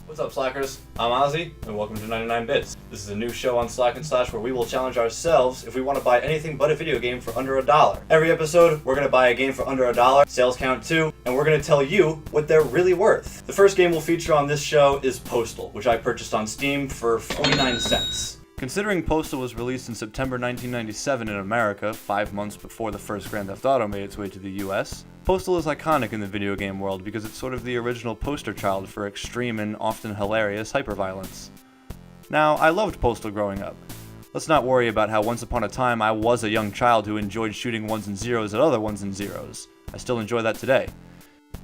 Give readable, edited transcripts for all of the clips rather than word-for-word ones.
What's up, Slackers? I'm Ozzy, and welcome to 99 Bits. This is a new show on Slack and Slash where we will challenge ourselves if we want to buy anything but a video game for under $1. Every episode, we're going to buy a game for under $1, sales count 2, and we're going to tell you what they're really worth. The first game we'll feature on this show is Postal, which I purchased on Steam for 49 cents. Considering Postal was released in September 1997 in America, 5 months before the first Grand Theft Auto made its way to the US, Postal is iconic in the video game world because it's sort of the original poster child for extreme and often hilarious hyperviolence. Now, I loved Postal growing up. Let's not worry about how once upon a time I was a young child who enjoyed shooting ones and zeros at other ones and zeros. I still enjoy that today.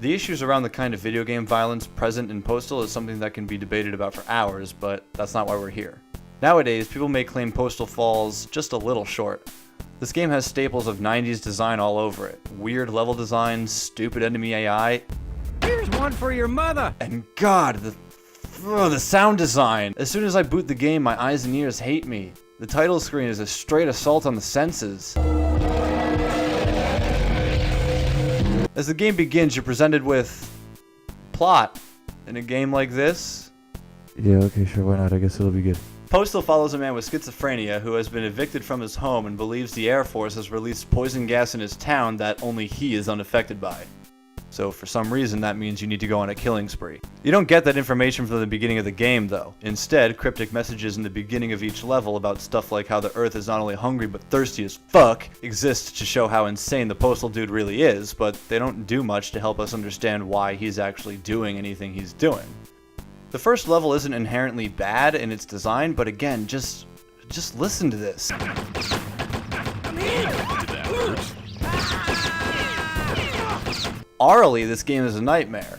The issues around the kind of video game violence present in Postal is something that can be debated about for hours, but that's not why we're here. Nowadays, people may claim Postal falls just a little short. This game has staples of 90s design all over it. Weird level design, stupid enemy AI. Here's one for your mother! And God, the sound design. As soon as I boot the game, my eyes and ears hate me. The title screen is a straight assault on the senses. As the game begins, you're presented with plot. In a game like this? Yeah, okay, sure, why not? I guess it'll be good. Postal follows a man with schizophrenia who has been evicted from his home and believes the Air Force has released poison gas in his town that only he is unaffected by. So for some reason that means you need to go on a killing spree. You don't get that information from the beginning of the game though. Instead, cryptic messages in the beginning of each level about stuff like how the Earth is not only hungry but thirsty as fuck exist to show how insane the Postal dude really is, but they don't do much to help us understand why he's actually doing anything he's doing. The first level isn't inherently bad in its design, but again, just listen to this. Aurally, this game is a nightmare.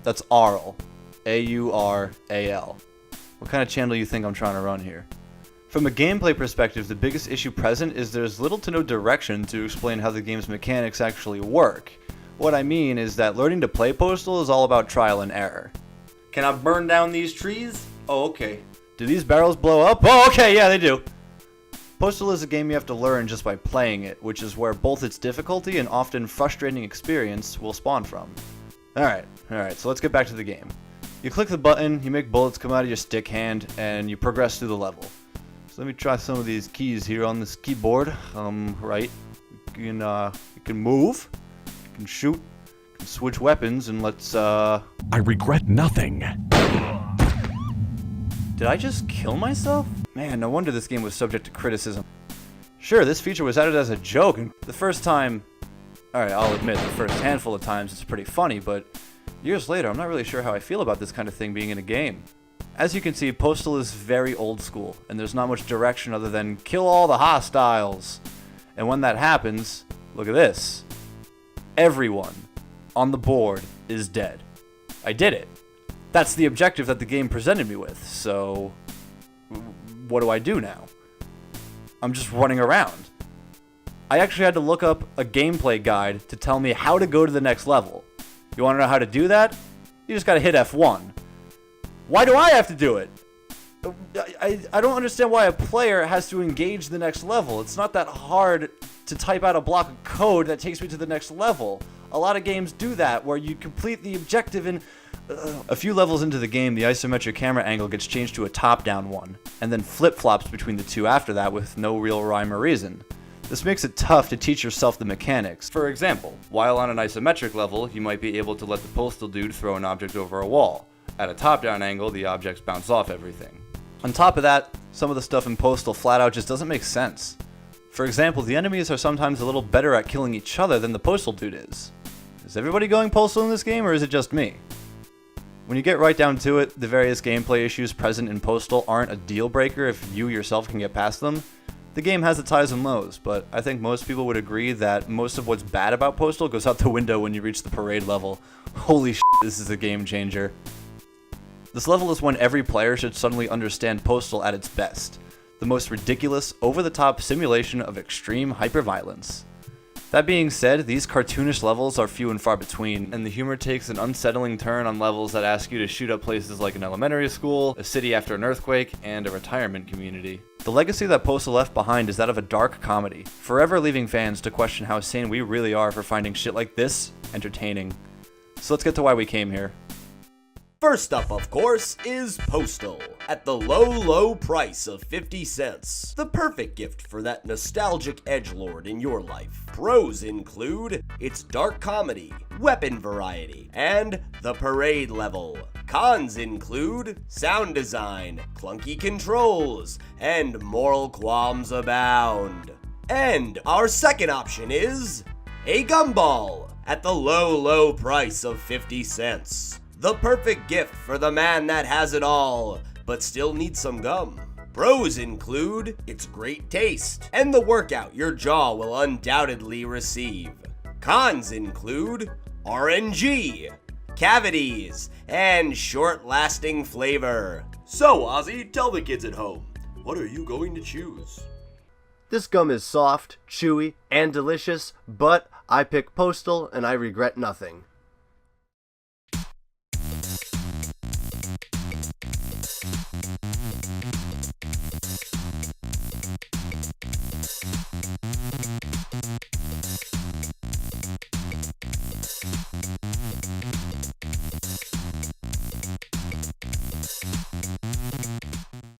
That's Aural. A-U-R-A-L. What kind of channel do you think I'm trying to run here? From a gameplay perspective, the biggest issue present is there's little to no direction to explain how the game's mechanics actually work. What I mean is that learning to play Postal is all about trial and error. Can I burn down these trees? Oh, okay. Do these barrels blow up? Oh, okay, yeah, they do. Postal is a game you have to learn just by playing it, which is where both its difficulty and often frustrating experience will spawn from. Alright, so let's get back to the game. You click the button, you make bullets come out of your stick hand, and you progress through the level. So let me try some of these keys here on this keyboard. Right. You can move, you can shoot, you can switch weapons, and let's, I regret nothing. Did I just kill myself? Man, no wonder this game was subject to criticism. Sure, this feature was added as a joke, and the first time... Alright, I'll admit, the first handful of times it's pretty funny, but years later, I'm not really sure how I feel about this kind of thing being in a game. As you can see, Postal is very old school, and there's not much direction other than kill all the hostiles. And when that happens, look at this. Everyone on the board is dead. I did it. That's the objective that the game presented me with, so what do I do now? I'm just running around. I actually had to look up a gameplay guide to tell me how to go to the next level. You want to know how to do that? You just gotta hit F1. Why do I have to do it? I don't understand why a player has to engage the next level. It's not that hard to type out a block of code that takes me to the next level. A lot of games do that, where you complete the objective in... A few levels into the game, the isometric camera angle gets changed to a top-down one, and then flip-flops between the two after that with no real rhyme or reason. This makes it tough to teach yourself the mechanics. For example, while on an isometric level, you might be able to let the Postal dude throw an object over a wall. At a top-down angle, the objects bounce off everything. On top of that, some of the stuff in Postal flat out just doesn't make sense. For example, the enemies are sometimes a little better at killing each other than the Postal dude is. Is everybody going Postal in this game, or is it just me? When you get right down to it, the various gameplay issues present in Postal aren't a deal breaker if you yourself can get past them. The game has its highs and lows, but I think most people would agree that most of what's bad about Postal goes out the window when you reach the parade level. Holy shit, this is a game changer. This level is when every player should suddenly understand Postal at its best. The most ridiculous, over-the-top simulation of extreme hyperviolence. That being said, these cartoonish levels are few and far between, and the humor takes an unsettling turn on levels that ask you to shoot up places like an elementary school, a city after an earthquake, and a retirement community. The legacy that Postal left behind is that of a dark comedy, forever leaving fans to question how sane we really are for finding shit like this entertaining. So let's get to why we came here. First up, of course, is Postal, at the low price of 50 cents. The perfect gift for that nostalgic edgelord in your life. Pros include its dark comedy, weapon variety, and the parade level. Cons include sound design, clunky controls, and moral qualms abound. And our second option is a gumball, at the low price of 50 cents. The perfect gift for the man that has it all, but still needs some gum. Pros include its great taste and the workout your jaw will undoubtedly receive. Cons include RNG, cavities, and short-lasting flavor. So, Ozzy, tell the kids at home, what are you going to choose? This gum is soft, chewy, and delicious, but I pick Postal and I regret nothing.